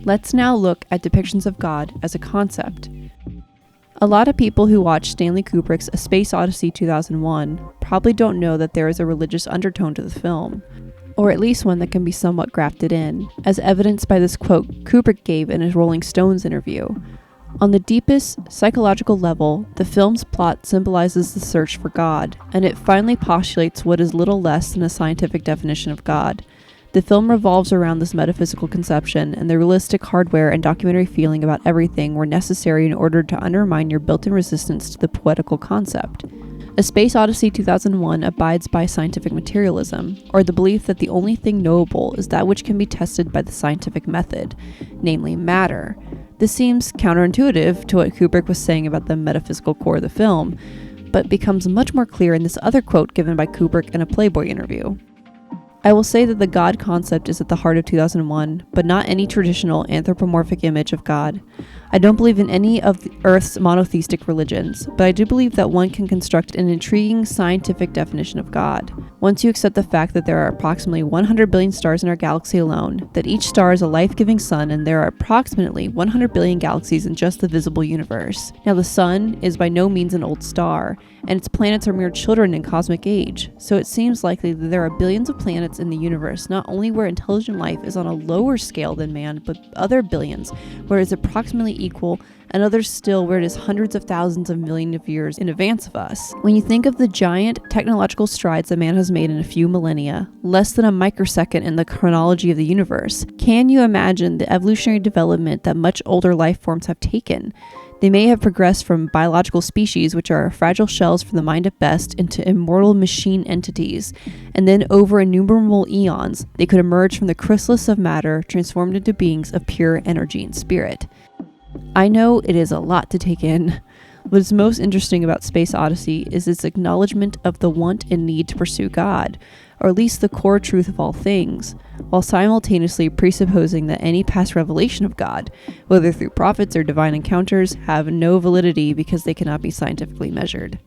Let's now look at depictions of God as a concept. A lot of people who watch Stanley Kubrick's A Space Odyssey 2001 probably don't know that there is a religious undertone to the film, or at least one that can be somewhat grafted in, as evidenced by this quote Kubrick gave in his Rolling Stones interview. On the deepest psychological level, the film's plot symbolizes the search for God, and it finally postulates what is little less than a scientific definition of God. The film revolves around this metaphysical conception, and the realistic hardware and documentary feeling about everything were necessary in order to undermine your built-in resistance to the poetical concept. A Space Odyssey 2001 abides by scientific materialism, or the belief that the only thing knowable is that which can be tested by the scientific method, namely matter. This seems counterintuitive to what Kubrick was saying about the metaphysical core of the film, but becomes much more clear in this other quote given by Kubrick in a Playboy interview. I will say that the God concept is at the heart of 2001, but not any traditional anthropomorphic image of God. I don't believe in any of the Earth's monotheistic religions, but I do believe that one can construct an intriguing scientific definition of God. Once you accept the fact that there are approximately 100 billion stars in our galaxy alone, that each star is a life-giving sun, and there are approximately 100 billion galaxies in just the visible universe. Now, the sun is by no means an old star, and its planets are mere children in cosmic age, so it seems likely that there are billions of planets in the universe, not only where intelligent life is on a lower scale than man, but other billions where it is approximately equal, and others still where it is hundreds of thousands of millions of years in advance of us. When you think of the giant technological strides that man has made in a few millennia, less than a microsecond in the chronology of the universe, can you imagine the evolutionary development that much older life forms have taken? They may have progressed from biological species, which are fragile shells for the mind at best, into immortal machine entities, and then over innumerable eons, they could emerge from the chrysalis of matter, transformed into beings of pure energy and spirit. I know it is a lot to take in. What is most interesting about Space Odyssey is its acknowledgement of the want and need to pursue God, or at least the core truth of all things, while simultaneously presupposing that any past revelation of God, whether through prophets or divine encounters, have no validity because they cannot be scientifically measured.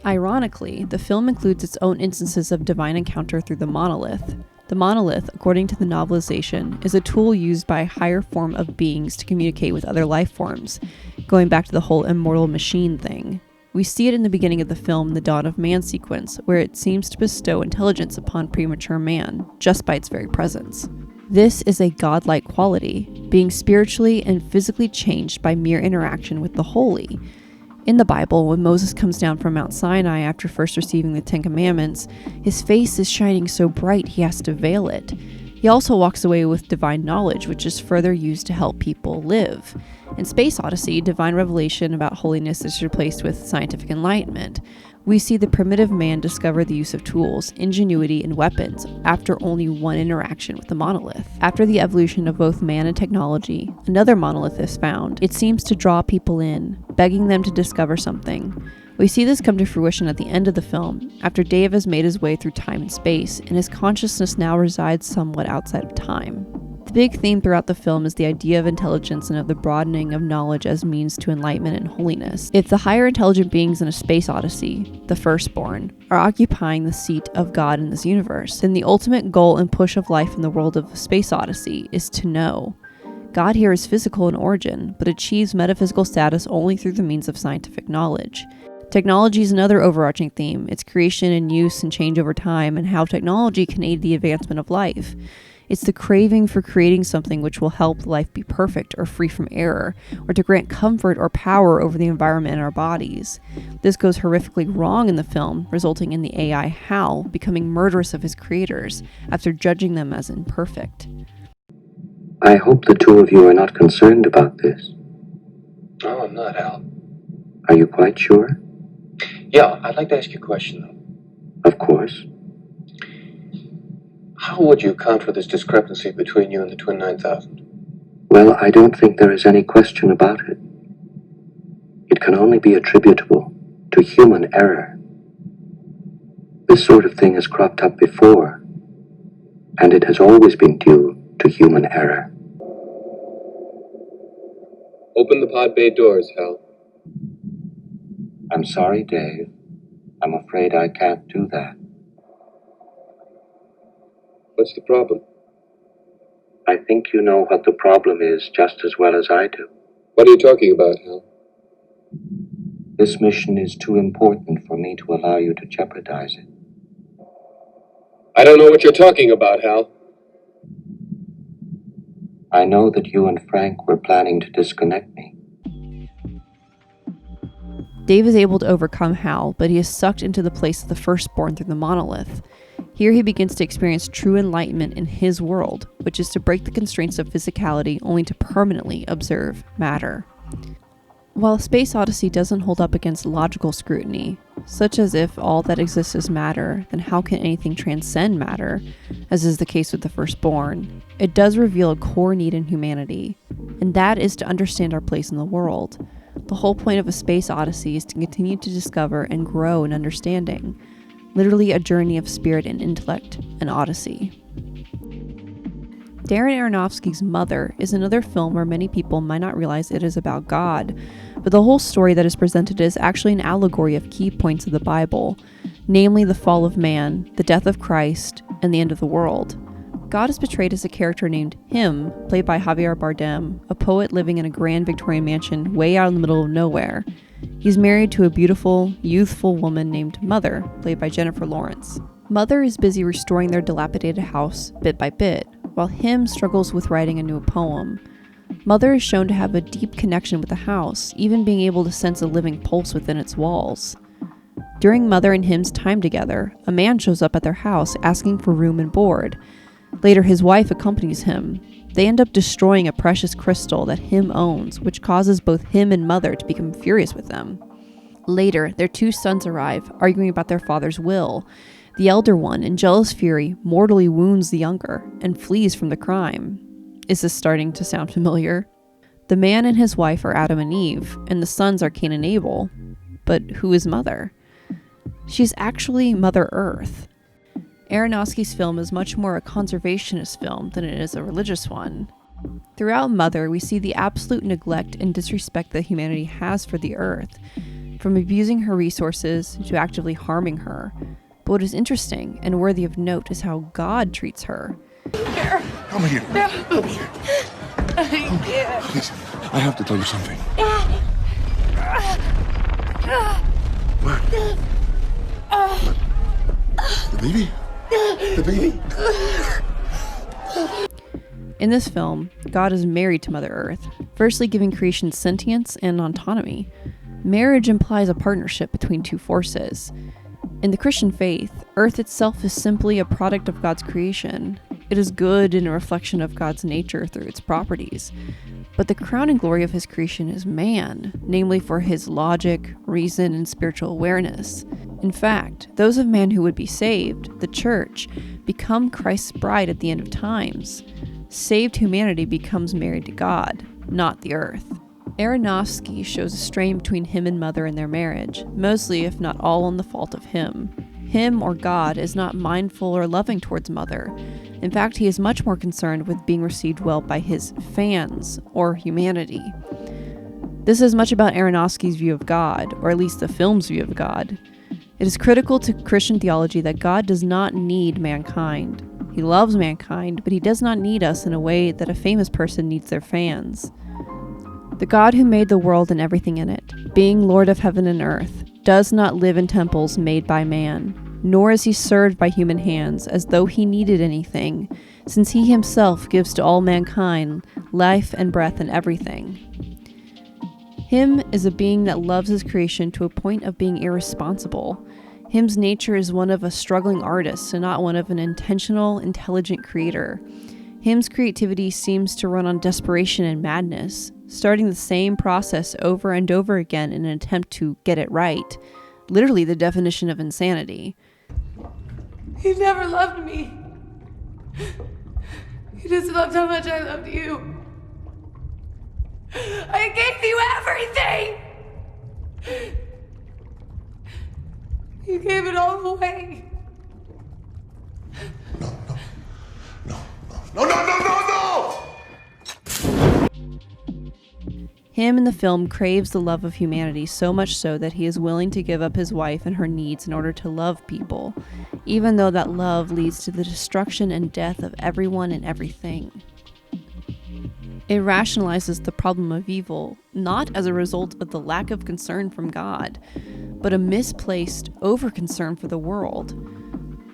Ironically, the film includes its own instances of divine encounter through the monolith. The monolith, according to the novelization, is a tool used by a higher form of beings to communicate with other life forms, going back to the whole immortal machine thing. We see it in the beginning of the film, the Dawn of Man sequence, where it seems to bestow intelligence upon premature man, just by its very presence. This is a godlike quality, being spiritually and physically changed by mere interaction with the holy. In the Bible, when Moses comes down from Mount Sinai after first receiving the Ten Commandments, his face is shining so bright he has to veil it. He also walks away with divine knowledge, which is further used to help people live. In Space Odyssey, divine revelation about holiness is replaced with scientific enlightenment. We see the primitive man discover the use of tools, ingenuity, and weapons after only one interaction with the monolith. After the evolution of both man and technology, another monolith is found. It seems to draw people in, begging them to discover something. We see this come to fruition at the end of the film, after Dave has made his way through time and space, and his consciousness now resides somewhat outside of time. The big theme throughout the film is the idea of intelligence and of the broadening of knowledge as means to enlightenment and holiness. If the higher intelligent beings in A Space Odyssey, the firstborn, are occupying the seat of God in this universe, then the ultimate goal and push of life in the world of A Space Odyssey is to know. God here is physical in origin, but achieves metaphysical status only through the means of scientific knowledge. Technology is another overarching theme, its creation and use and change over time, and how technology can aid the advancement of life. It's the craving for creating something which will help life be perfect or free from error, or to grant comfort or power over the environment and our bodies. This goes horrifically wrong in the film, resulting in the AI Hal becoming murderous of his creators after judging them as imperfect. I hope the two of you are not concerned about this. Oh, I'm not, Hal. Are you quite sure? Yeah, I'd like to ask you a question, though. Of course. How would you account for this discrepancy between you and the Twin 9000? Well, I don't think there is any question about it. It can only be attributable to human error. This sort of thing has cropped up before, and it has always been due to human error. Open the pod bay doors, Hal. I'm sorry, Dave. I'm afraid I can't do that. What's the problem? I think you know what the problem is just as well as I do. What are you talking about, Hal? This mission is too important for me to allow you to jeopardize it. I don't know what you're talking about, Hal. I know that you and Frank were planning to disconnect me. Dave is able to overcome Hal, but he is sucked into the place of the firstborn through the monolith. Here he begins to experience true enlightenment in his world, which is to break the constraints of physicality only to permanently observe matter. While Space Odyssey doesn't hold up against logical scrutiny, such as if all that exists is matter, then how can anything transcend matter, as is the case with the firstborn, it does reveal a core need in humanity, and that is to understand our place in the world. The whole point of a Space Odyssey is to continue to discover and grow in understanding, literally a journey of spirit and intellect, an odyssey. Darren Aronofsky's Mother is another film where many people might not realize it is about God, but the whole story that is presented is actually an allegory of key points of the Bible, namely the fall of man, the death of Christ, and the end of the world. God is portrayed as a character named Him, played by Javier Bardem, a poet living in a grand Victorian mansion way out in the middle of nowhere. He's married to a beautiful, youthful woman named Mother, played by Jennifer Lawrence. Mother is busy restoring their dilapidated house bit by bit, while Him struggles with writing a new poem. Mother is shown to have a deep connection with the house, even being able to sense a living pulse within its walls. During Mother and Him's time together, a man shows up at their house asking for room and board. Later, his wife accompanies him. They end up destroying a precious crystal that Him owns, which causes both Him and Mother to become furious with them. Later, their two sons arrive, arguing about their father's will. The elder one, in jealous fury, mortally wounds the younger and flees from the crime. Is this starting to sound familiar? The man and his wife are Adam and Eve, and the sons are Cain and Abel. But who is Mother? She's actually Mother Earth. Aronofsky's film is much more a conservationist film than it is a religious one. Throughout Mother, we see the absolute neglect and disrespect that humanity has for the Earth, from abusing her resources to actively harming her. But what is interesting and worthy of note is how God treats her. Here. Come here. Come here. Please, I have to tell you something. What? The baby? The baby? In this film, God is married to Mother Earth, firstly giving creation sentience and autonomy. Marriage implies a partnership between two forces. In the Christian faith, Earth itself is simply a product of God's creation. It is good and a reflection of God's nature through its properties. But the crowning glory of His creation is man, namely for his logic, reason, and spiritual awareness. In fact, those of man who would be saved, the church, become Christ's bride at the end of times. Saved humanity becomes married to God, not the earth. Aronofsky shows a strain between Him and Mother in their marriage, mostly if not all on the fault of Him. Him, or God, is not mindful or loving towards Mother. In fact, he is much more concerned with being received well by his fans, or humanity. This is much about Aronofsky's view of God, or at least the film's view of God. It is critical to Christian theology that God does not need mankind. He loves mankind, but He does not need us in a way that a famous person needs their fans. The God who made the world and everything in it, being Lord of heaven and earth, does not live in temples made by man, nor is He served by human hands as though He needed anything, since He Himself gives to all mankind life and breath and everything. Him is a being that loves His creation to a point of being irresponsible. Him's nature is one of a struggling artist and not one of an intentional, intelligent creator. Him's creativity seems to run on desperation and madness, starting the same process over and over again in an attempt to get it right. Literally the definition of insanity. He never loved me. He just loved how much I loved you. I gave you everything! You gave it all away. No! Him in the film craves the love of humanity so much so that he is willing to give up his wife and her needs in order to love people, even though that love leads to the destruction and death of everyone and everything. It rationalizes the problem of evil, not as a result of the lack of concern from God, but a misplaced over-concern for the world.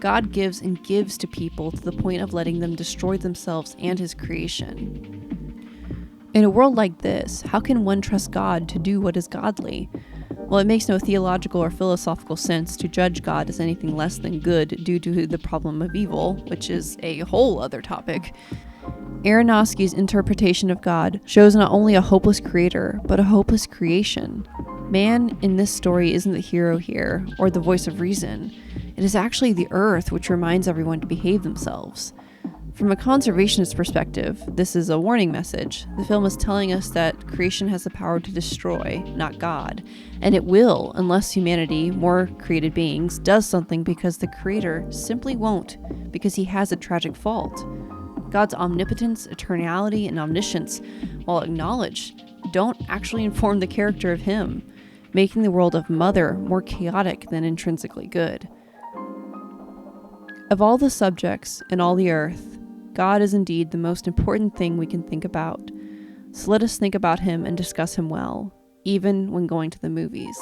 God gives and gives to people to the point of letting them destroy themselves and his creation. In a world like this, how can one trust God to do what is godly? Well, it makes no theological or philosophical sense to judge God as anything less than good due to the problem of evil, which is a whole other topic. Aronofsky's interpretation of God shows not only a hopeless creator, but a hopeless creation. Man in this story isn't the hero here, or the voice of reason. It is actually the earth which reminds everyone to behave themselves. From a conservationist perspective, this is a warning message. The film is telling us that creation has the power to destroy, not God. And it will, unless humanity, more created beings, does something because the creator simply won't, because he has a tragic fault. God's omnipotence, eternality, and omniscience, while acknowledged, don't actually inform the character of him, making the world of Mother more chaotic than intrinsically good. Of all the subjects in all the earth, God is indeed the most important thing we can think about. So let us think about him and discuss him well, even when going to the movies.